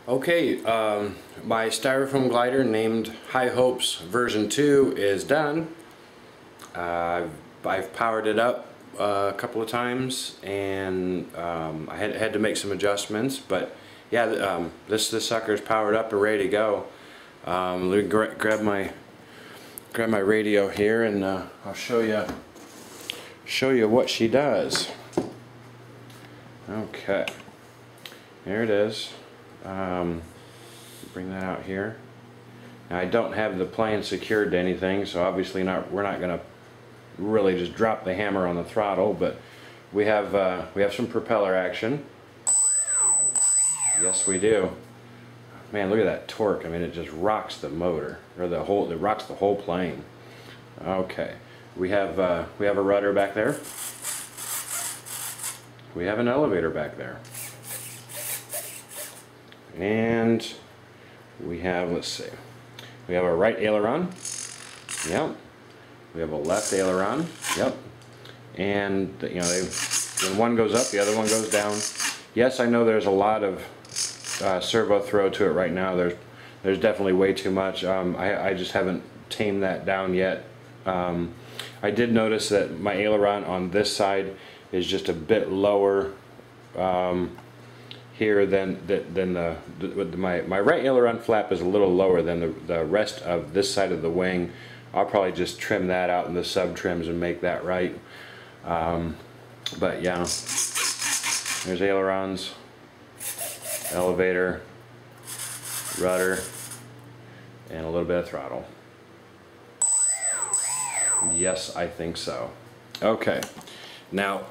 Okay, my styrofoam glider named High Hopes version 2 is done. I've powered it up a couple of times, and I had to make some adjustments, but yeah, this sucker's powered up and ready to go. Let me grab my radio here, and I'll show you what she does. Okay, there it is. Bring that out here. Now, I don't have the plane secured to anything, so obviously we're not going to really just drop the hammer on the throttle, but we have some propeller action. Yes, we do. Man, look at that torque. I mean, it just rocks the motor, or it rocks the whole plane. Okay, we have a rudder back there. We have an elevator back there. And we have, let's see, we have a right aileron. Yep. We have a left aileron. Yep. And you know, when one goes up, the other one goes down. Yes, I know there's a lot of servo throw to it right now. There's definitely way too much. I just haven't tamed that down yet. I did notice that my aileron on this side is just a bit lower here than my right aileron flap is a little lower than the rest of this side of the wing. I'll probably just trim that out in the sub trims and make that right. But yeah, there's ailerons, elevator, rudder, and a little bit of throttle. Yes, I think so. Okay, now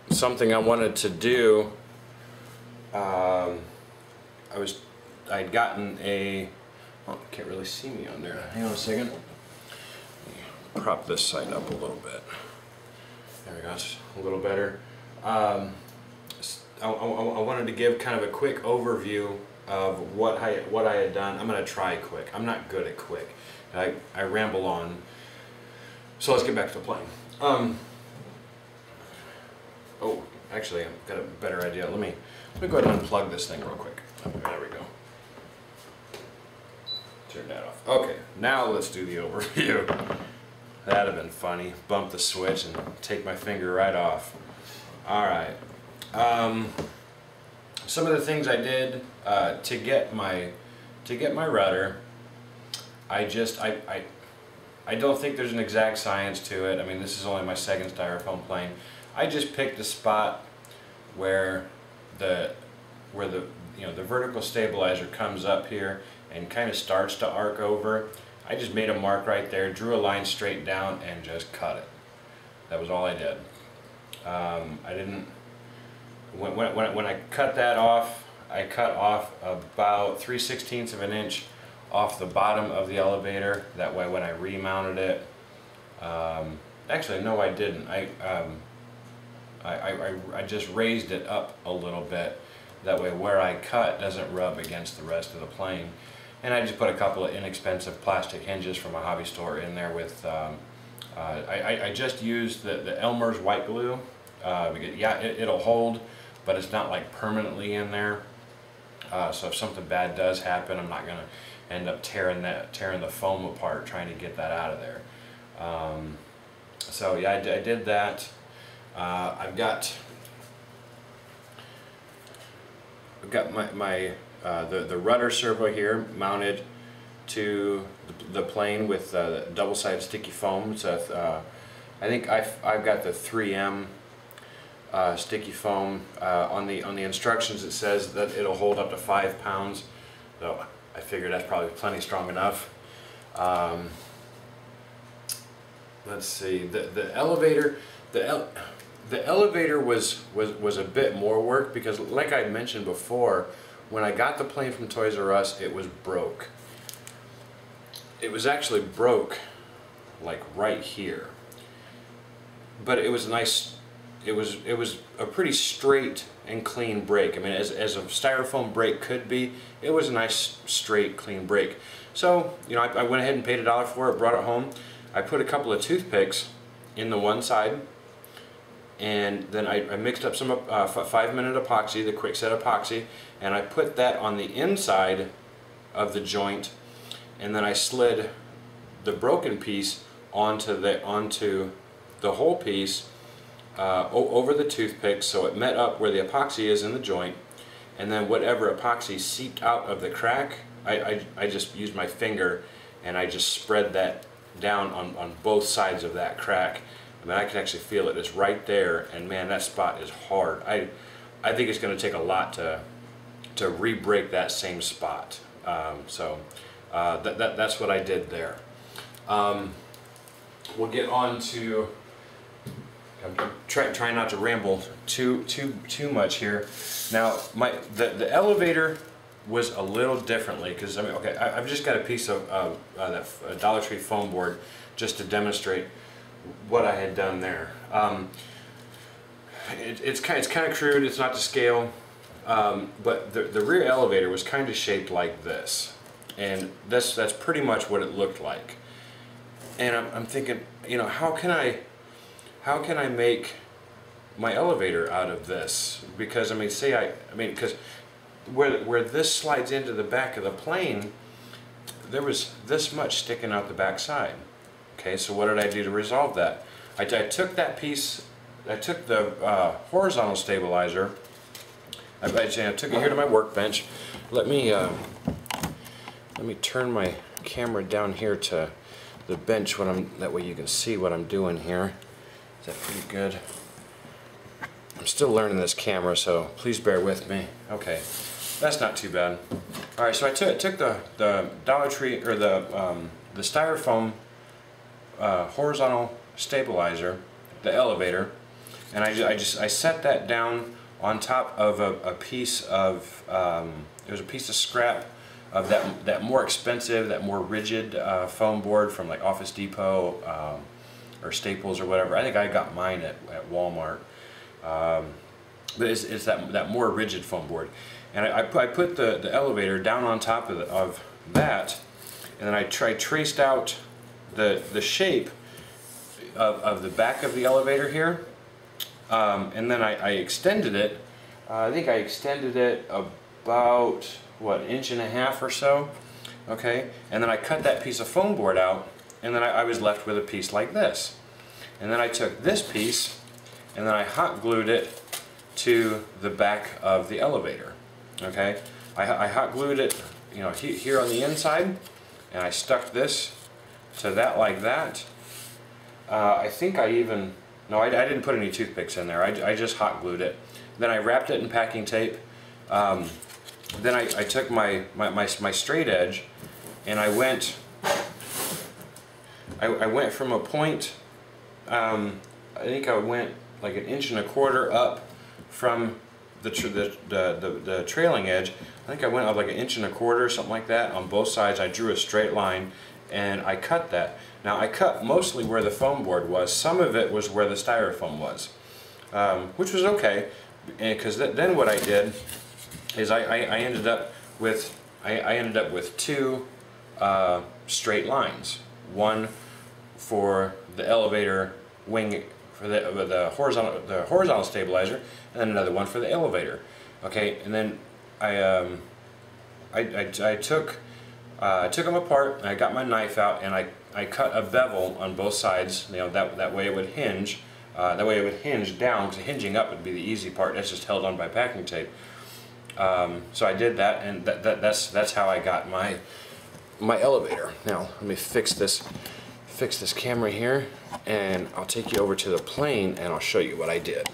something I wanted to do, I'd gotten a, oh, you can't really see me on there. Hang on a second. Prop this side up a little bit. There we go, it's a little better. I wanted to give kind of a quick overview of what I had done. I'm going to try quick. I'm not good at quick. I ramble on. So let's get back to the plane. Oh, actually, I've got a better idea. Let me go ahead and unplug this thing real quick. There we go. Turn that off. Okay, now let's do the overview. That'd have been funny. Bump the switch and take my finger right off. All right. Some of the things I did to get my rudder. I don't think there's an exact science to it. I mean, this is only my second styrofoam plane. I just picked a spot where the vertical stabilizer comes up here and kind of starts to arc over. I just made a mark right there, drew a line straight down, and just cut it. That was all I did. I didn't. When I cut that off, I cut off about 3/16 of an inch off the bottom of the elevator. That way, when I remounted it, actually no, I didn't. I just raised it up a little bit. That way where I cut doesn't rub against the rest of the plane. And I just put a couple of inexpensive plastic hinges from a hobby store in there with, I just used the Elmer's white glue. Because, yeah, it'll hold, but it's not like permanently in there. So if something bad does happen, I'm not going to end up tearing the foam apart trying to get that out of there. So yeah, I did that. I've got the rudder servo here mounted to the plane with double-sided sticky foam. So I think I've got the 3M sticky foam. On the instructions it says that it'll hold up to 5 pounds. So I figured that's probably plenty strong enough. Let's see, the elevator. The elevator was a bit more work because, like I mentioned before, when I got the plane from Toys R Us, it was broke. It was actually broke, like right here. But it was nice. It was a pretty straight and clean break. I mean, as a styrofoam break could be, it was a nice, straight, clean break. So, you know, I went ahead and paid $1 for it, brought it home. I put a couple of toothpicks in the one side, and then I mixed up some 5-minute epoxy, the quick set epoxy, and I put that on the inside of the joint, and then I slid the broken piece onto the whole piece over the toothpick, so it met up where the epoxy is in the joint, and then whatever epoxy seeped out of the crack, I just used my finger and I just spread that down on both sides of that crack. I mean, I can actually feel it. It's right there, and man, that spot is hard. I think it's going to take a lot to re-break that same spot. That's what I did there. We'll get on to. I'm trying not to ramble too much here. Now, the elevator was a little differently, because I mean, okay, I've just got a piece of that Dollar Tree foam board just to demonstrate what I had done there. It's kind of crude. It's not to scale, but the rear elevator was kind of shaped like this, and that's pretty much what it looked like. And I'm thinking, you know, how can I make my elevator out of this? Because I mean, because where this slides into the back of the plane, there was this much sticking out the back side. Okay, so what did I do to resolve that? I took that piece, I took the horizontal stabilizer, I took it here to my workbench. Let me turn my camera down here to the bench that way you can see what I'm doing here. Is that pretty good? I'm still learning this camera, so please bear with me. Okay, that's not too bad. All right, so I took the Dollar Tree, or the Styrofoam horizontal stabilizer, the elevator, and I set that down on top of a piece of it was a piece of scrap of that more expensive, that more rigid foam board from like Office Depot or Staples or whatever. I think I got mine at Walmart, but it's that more rigid foam board, and I put the elevator down on top of that, and then I traced out the shape of the back of the elevator here, and then I extended it. I think I extended it about, what, 1.5 inches or so, okay, and then I cut that piece of foam board out, and then I was left with a piece like this. And then I took this piece and then I hot glued it to the back of the elevator, okay. I hot glued it, you know, here on the inside, and I stuck this to that like that. I think I didn't put any toothpicks in there. I just hot glued it. Then I wrapped it in packing tape. Then I took my straight edge, and I went from a point, I think I went like 1.25 inches up from the trailing edge. I think I went up like 1.25 inches, something like that, on both sides. I drew a straight line and I cut that. Now I cut mostly where the foam board was. Some of it was where the styrofoam was, which was okay, because then what I did is I ended up with two straight lines. One for the elevator wing, for the horizontal stabilizer, and then another one for the elevator. Okay, and then I took them apart, and I got my knife out, and I cut a bevel on both sides. You know, that way it would hinge. That way it would hinge down, because hinging up would be the easy part. That's just held on by packing tape. So I did that, and that's how I got my elevator. Now let me fix this camera here, and I'll take you over to the plane and I'll show you what I did.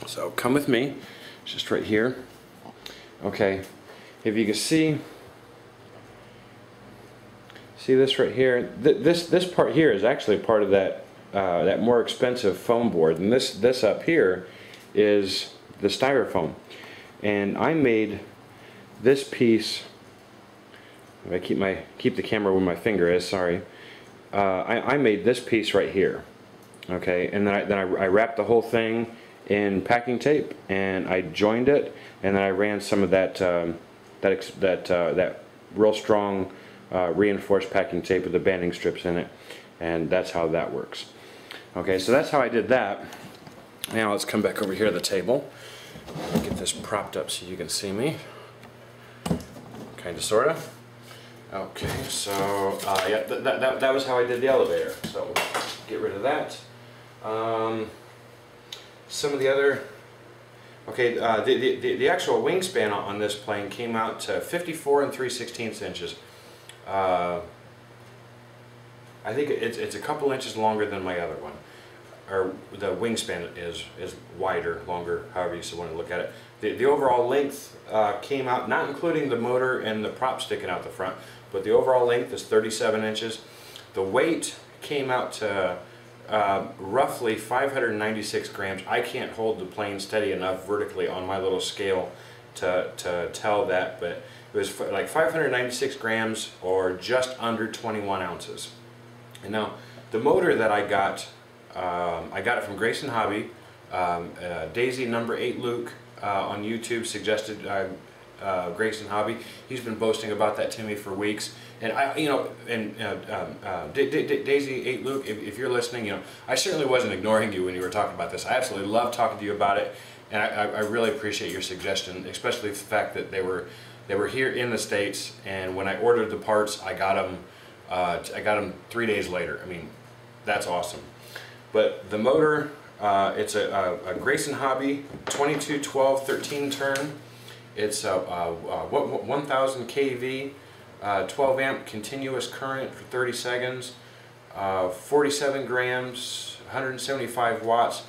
So come with me. It's just right here. Okay, if you can see this right here, this part here is actually part of that more expensive foam board, and this up here is the styrofoam. And I made this piece. If I keep the camera where my finger is, sorry. I made this piece right here, okay, and then I wrapped the whole thing in packing tape, and I joined it, and then I ran some of that real strong reinforced packing tape with the banding strips in it, and that's how that works. Okay, so that's how I did that. Now let's come back over here to the table. Get this propped up so you can see me. Kind of, sort of. Okay, so yeah, that was how I did the elevator. So get rid of that. Some of the other, okay, the actual wingspan on this plane came out to 54 and 3/16 inches. I think it's a couple inches longer than my other one, or the wingspan is wider, longer, however you want to look at it. The overall length came out, not including the motor and the prop sticking out the front, but the overall length is 37 inches. The weight came out to roughly 596 grams. I can't hold the plane steady enough vertically on my little scale to tell that, but it was like 596 grams, or just under 21 ounces. And now the motor that I got it from Grayson Hobby. Daisy number 8 Luke on YouTube suggested Grayson Hobby. He's been boasting about that to me for weeks. And Daisy 8 Luke, if you're listening, I certainly wasn't ignoring you when you were talking about this. I absolutely love talking to you about it, and I really appreciate your suggestion, especially the fact that they were here in the States, and when I ordered the parts, I got them 3 days later. I mean, that's awesome. But the motor, it's a Grayson Hobby 2212 13 turn. It's a 1000 kV, 12 amp continuous current for 30 seconds, 47 grams, 175 watts.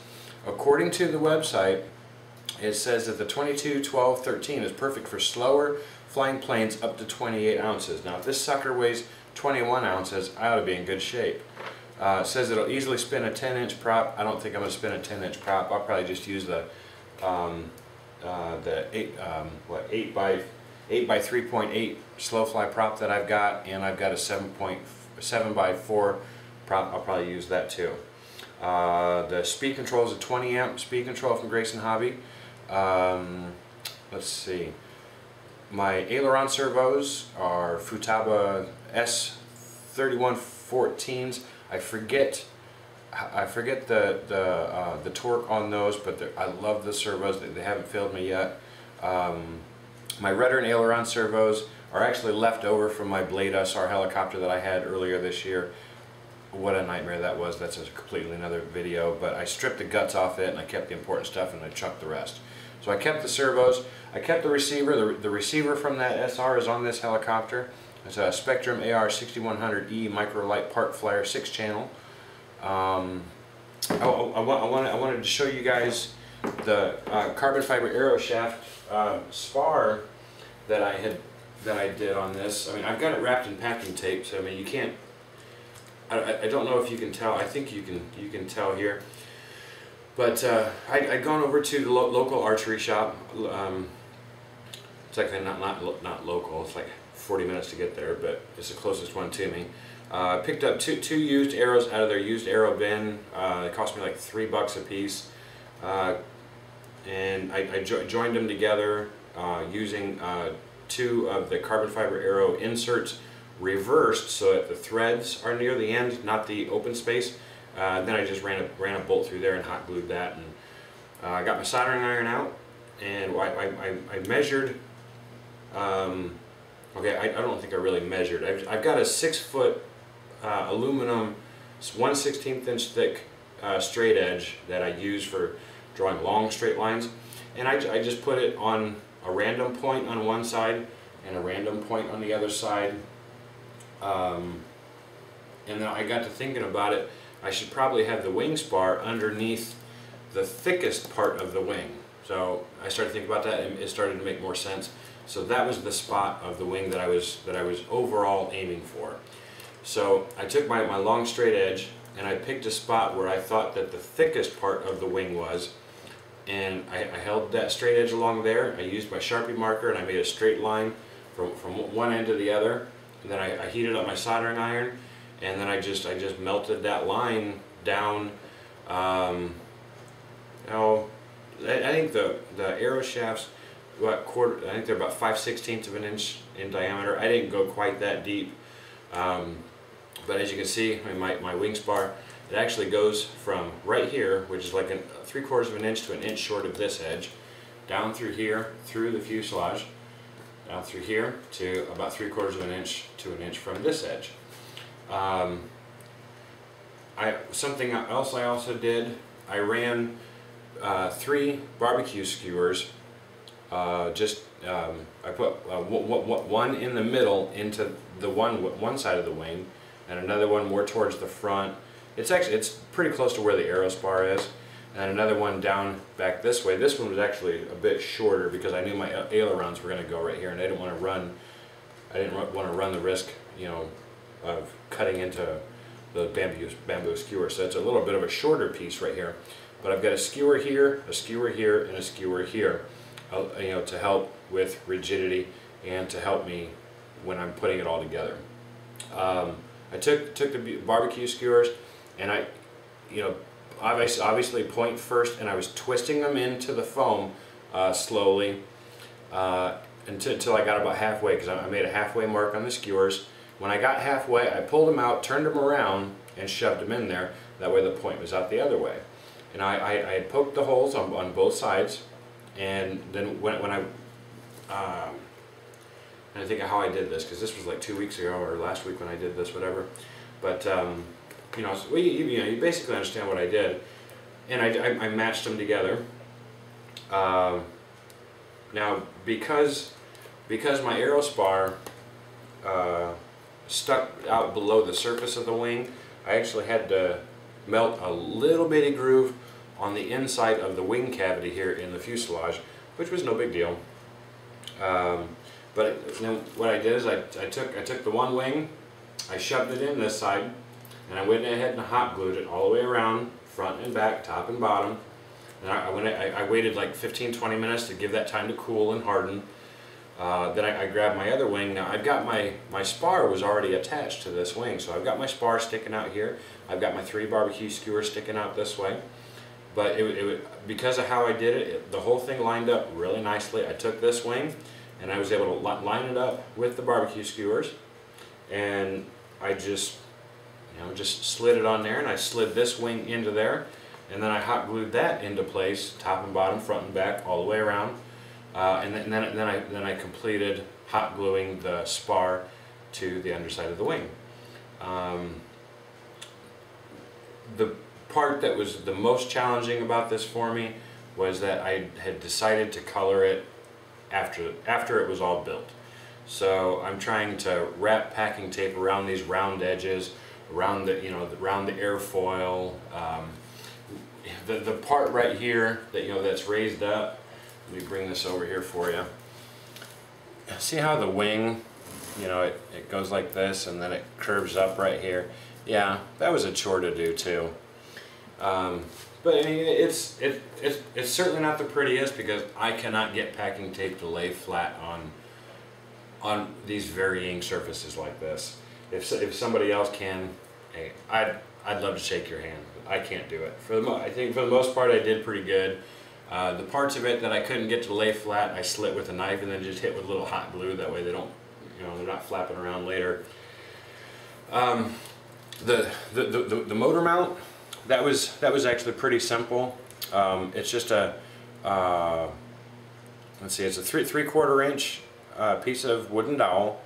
According to the website, it says that the 2212 13 is perfect for slower flying planes up to 28 ounces. Now if this sucker weighs 21 ounces, I ought to be in good shape. It says it'll easily spin a 10-inch prop. I don't think I'm going to spin a 10-inch prop. I'll probably just use the 8 by 3.8 slow fly prop that I've got, and I've got a 7 by 4 prop. I'll probably use that too. The speed control is a 20 amp speed control from Grayson Hobby. Let's see. My aileron servos are Futaba S3114s. I forget the torque on those, but I love the servos. They haven't failed me yet. My rudder and aileron servos are actually left over from my Blade SR helicopter that I had earlier this year. What a nightmare that was. That's a completely another video, but I stripped the guts off it and I kept the important stuff and I chucked the rest. So I kept the servos. I kept the receiver. The receiver from that SR is on this helicopter. It's a Spectrum AR6100E Microlight Park Flyer 6-channel. I wanted to show you guys the carbon fiber arrow shaft spar that I did on this. I mean, I've got it wrapped in packing tape, so I mean you can't. I don't know if you can tell. I think you can tell here. But I'd gone over to the local archery shop. It's actually not local. It's like 40 minutes to get there, but it's the closest one to me. Picked up two used arrows out of their used arrow bin. It cost me like $3 a piece, and I joined them together using 2 of the carbon fiber arrow inserts reversed so that the threads are near the end, not the open space. Then I just ran a bolt through there and hot glued that, and I got my soldering iron out, and I measured. Okay, I don't think I really measured. I've got a 6-foot aluminum 1/16 inch thick straight edge that I use for drawing long straight lines, and I just put it on a random point on one side and a random point on the other side. And then I got to thinking about it. I should probably have the wing spar underneath the thickest part of the wing. So I started thinking about that, and it started to make more sense. So that was the spot of the wing that I was overall aiming for. So I took my long straight edge and I picked a spot where I thought that the thickest part of the wing was, and I held that straight edge along there. I used my Sharpie marker and I made a straight line from one end to the other. And then I heated up my soldering iron, and then I just melted that line down. I think the arrow shafts, I think they're about 5/16 of an inch in diameter. I didn't go quite that deep, but as you can see, my wing spar It actually goes from right here, which is like 3/4 of an inch to an inch short of this edge, down through here, through the fuselage, down through here to about 3/4 of an inch to an inch from this edge. Something else I also did, I ran 3 barbecue skewers. I put one in the middle into the one side of the wing, and another one more towards the front. It's pretty close to where the arrow spar is, and another one down back this way. This one was actually a bit shorter because I knew my ailerons were going to go right here, and I didn't want to run the risk, you know, of cutting into the bamboo skewer. So it's a little bit of a shorter piece right here, but I've got a skewer here, a skewer here, and a skewer here, you know, to help with rigidity and to help me when I'm putting it all together. I took the barbecue skewers, and I, you know, obviously point first, and I was twisting them into the foam slowly until I got about halfway, because I made a halfway mark on the skewers. When I got halfway, I pulled them out, turned them around, and shoved them in there. That way the point was out the other way. And I had poked the holes on both sides, and then when I think of how I did this, because this was like 2 weeks ago or last week when I did this, whatever. But you know, so you basically understand what I did, and I matched them together. Now, because my arrow spar stuck out below the surface of the wing, I actually had to melt a little bitty groove on the inside of the wing cavity here in the fuselage, which was no big deal. But you know, what I did is I took the one wing, I shoved it in this side, and I went ahead and hot glued it all the way around, front and back, top and bottom. And I waited like 15-20 minutes to give that time to cool and harden. Then I grabbed my other wing. Now I've got my spar was already attached to this wing, so I've got my spar sticking out here. I've got my 3 barbecue skewers sticking out this way. But because of how I did it, the whole thing lined up really nicely. I took this wing, and I was able to line it up with the barbecue skewers, and I just slid it on there, and I slid this wing into there, and then I hot glued that into place, top and bottom, front and back, all the way around. And then I completed hot gluing the spar to the underside of the wing. The part that was the most challenging about this for me was that I had decided to color it after it was all built. So I'm trying to wrap packing tape around these round edges, around the around the airfoil. The part right here that that's raised up. Let me bring this over here for you. See how the wing, it goes like this and then it curves up right here. Yeah, that was a chore to do too. But I mean, it's certainly not the prettiest, because I cannot get packing tape to lay flat on these varying surfaces like this. If somebody else can, hey, I'd love to shake your hand. But I can't do it. I think for the most part I did pretty good. The parts of it that I couldn't get to lay flat, I slit with a knife and then just hit with a little hot glue. That way they don't, they're not flapping around later. The motor mount, that was actually pretty simple. It's just a let's see, it's a 3/4 inch piece of wooden dowel.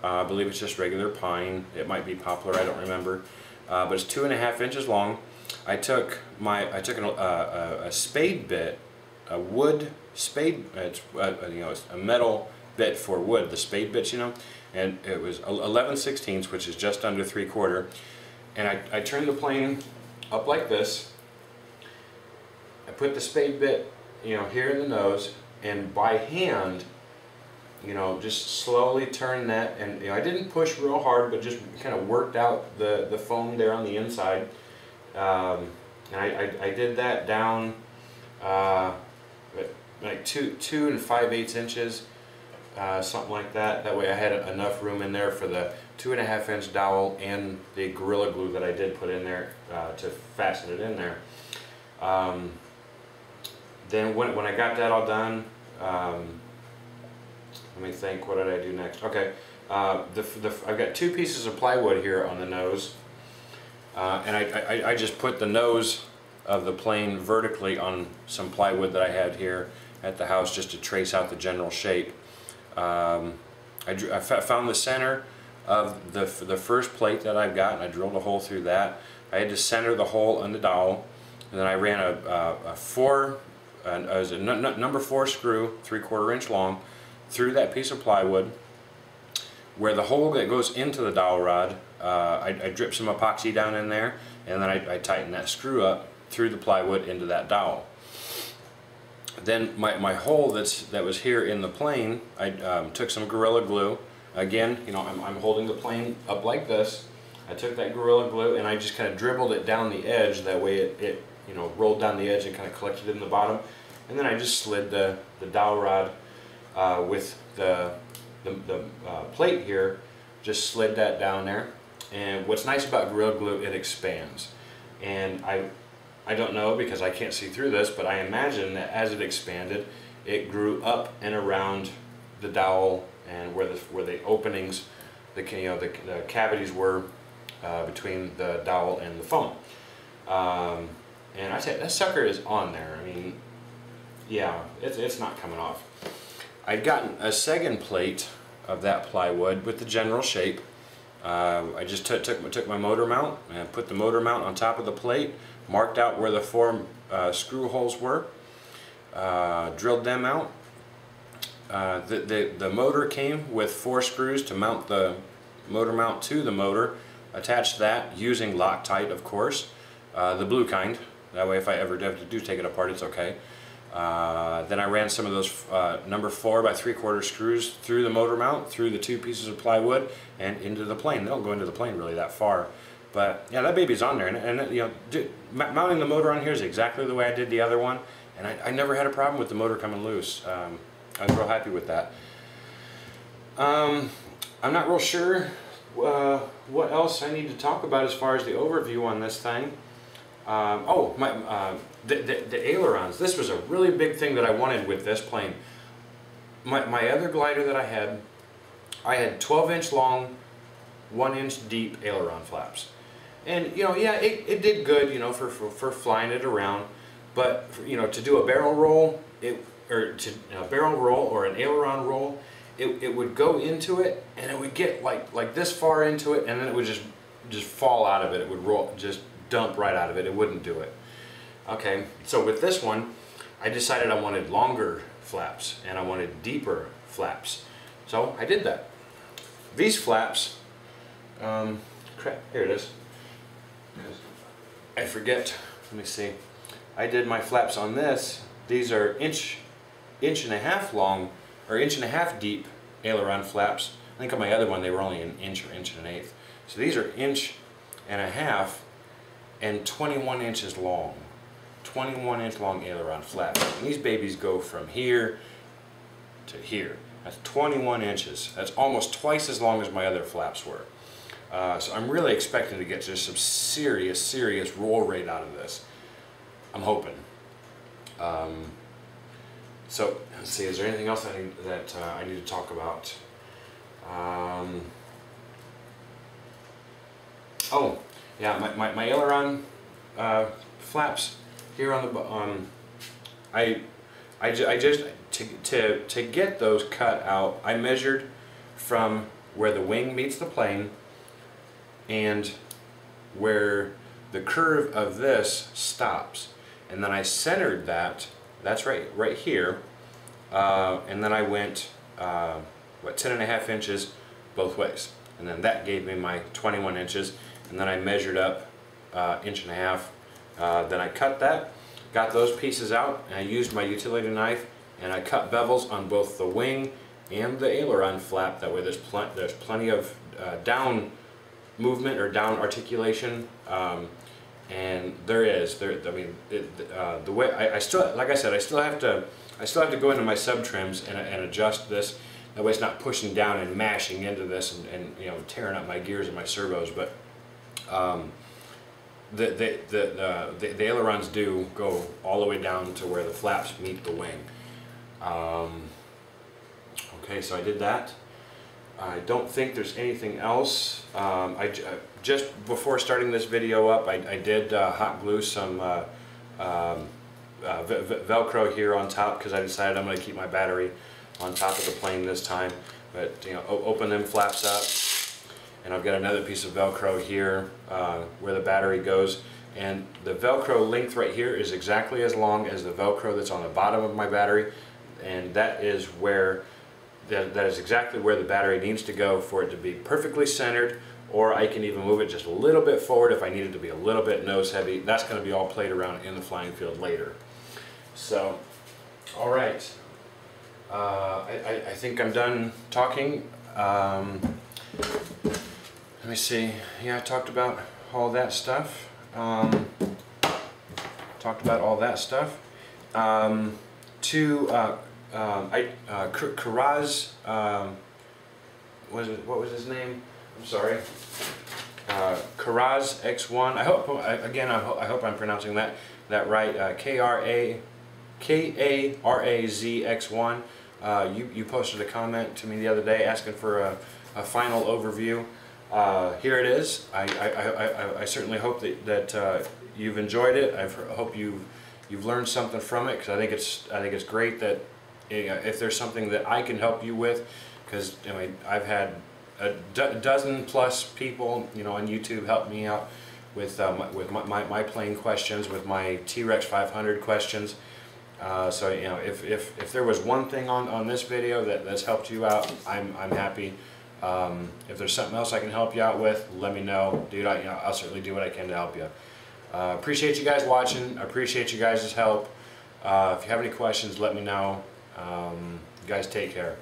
I believe it's just regular pine. It might be poplar, I don't remember. But it's 2.5 inches long. I took a spade bit, a wood spade. It's it's a metal bit for wood. The spade bits, and it was 11/16, which is just under 3/4. And I turned the plane up like this. I put the spade bit, here in the nose, and by hand, just slowly turn that. And I didn't push real hard, but just kind of worked out the foam there on the inside. And I did that down like 2 5/8 inches, something like that. That way I had enough room in there for the 2.5 inch dowel and the Gorilla Glue that I did put in there to fasten it in there. Then when I got that all done, let me think, what did I do next? Okay, I've got 2 pieces of plywood here on the nose. And I just put the nose of the plane vertically on some plywood that I had here at the house just to trace out the general shape. I found the center of the first plate that I've got, and I drilled a hole through that. I had to center the hole on the dowel, and then I ran a number 4 screw, 3/4 inch long, through that piece of plywood. Where the hole that goes into the dowel rod, I drip some epoxy down in there, and then I tighten that screw up through the plywood into that dowel. Then my hole that was here in the plane, I took some Gorilla Glue. Again, you know, I'm holding the plane up like this. I took that Gorilla Glue and I just kind of dribbled it down the edge. That way it you know, rolled down the edge and kind of collected in the bottom. And then I just slid the dowel rod with the plate here, just slid that down there. And what's nice about Gorilla Glue, it expands. And I don't know because I can't see through this, but I imagine that as it expanded, it grew up and around the dowel and where the openings, the cavities were between the dowel and the foam. And I said that sucker is on there. I mean, yeah, it's not coming off. I'd gotten a second plate of that plywood with the general shape. I just took my motor mount and put the motor mount on top of the plate, marked out where the 4 screw holes were, drilled them out. The motor came with 4 screws to mount the motor mount to the motor. Attached that using Loctite, of course, the blue kind. That way if I ever do take it apart, it's okay. Then I ran some of those number 4 by 3/4 screws through the motor mount, through the 2 pieces of plywood, and into the plane. They don't go into the plane really that far. But yeah, that baby's on there. And you know, mounting the motor on here is exactly the way I did the other one. And I never had a problem with the motor coming loose. I was real happy with that. I'm not real sure what else I need to talk about as far as the overview on this thing. The ailerons. This was a really big thing that I wanted with this plane. My other glider that I had 12-inch long, 1-inch deep aileron flaps. And you know, yeah, it did good, you know, for flying it around. But you know, to do a barrel roll, a barrel roll or an aileron roll, it would go into it and it would get like this far into it, and then it would just fall out of it. It would roll, just dump right out of it. It wouldn't do it. Okay, so with this one, I decided I wanted longer flaps and I wanted deeper flaps. So I did that. These flaps, crap, here it is. I forget, let me see. I did my flaps on this. These are inch and a half long, or 1.5 inch deep aileron flaps. I think on my other one they were only an inch or 1 1/8. So these are 1.5 inches and 21 inches long. 21-inch long aileron flaps. And these babies go from here to here. That's 21 inches. That's almost twice as long as my other flaps were. So I'm really expecting to get just some serious roll rate out of this. I'm hoping. So let's see. Is there anything else I need to talk about? Oh, yeah. My aileron flaps here on the I just to get those cut out, I measured from where the wing meets the plane and where the curve of this stops, and then I centered that. That's right here, and then I went 10.5 inches both ways, and then that gave me my 21 inches, and then I measured up 1.5 inches. Then I cut that, got those pieces out, and I used my utility knife and I cut bevels on both the wing and the aileron flap. That way there's plenty of down movement or down articulation, and there is. I mean, the way I still, like I said, I still have to go into my sub trims and adjust this. That way it's not pushing down and mashing into this and you know, tearing up my gears and my servos. But the ailerons do go all the way down to where the flaps meet the wing. Okay, so I did that. I don't think there's anything else. Just before starting this video up, I did hot glue some Velcro here on top because I decided I'm going to keep my battery on top of the plane this time. But you know, open them flaps up, and I've got another piece of Velcro here where the battery goes. And the Velcro length right here is exactly as long as the Velcro that's on the bottom of my battery, and that is where that is exactly where the battery needs to go for it to be perfectly centered. Or I can even move it just a little bit forward if I need it to be a little bit nose heavy. That's going to be all played around in the flying field later. So, all right. I think I'm done talking. Let me see. Yeah, I talked about all that stuff. Karaz, what was his name? I'm sorry. Karaz X1. I hope I'm pronouncing that right. K-A-R-A-Z X1. You posted a comment to me the other day asking for a final overview. Here it is. I certainly hope that you've enjoyed it. I hope you've learned something from it, because I think it's great that if there's something that I can help you with, because I mean, I've had a dozen plus people, you know, on YouTube help me out with my plane questions, with my T-Rex 500 questions. So you know, if there was one thing on this video that's helped you out, I'm happy. If there's something else I can help you out with, let me know, dude. I'll certainly do what I can to help you. Appreciate you guys watching. I appreciate you guys' help. If you have any questions, let me know. You guys take care.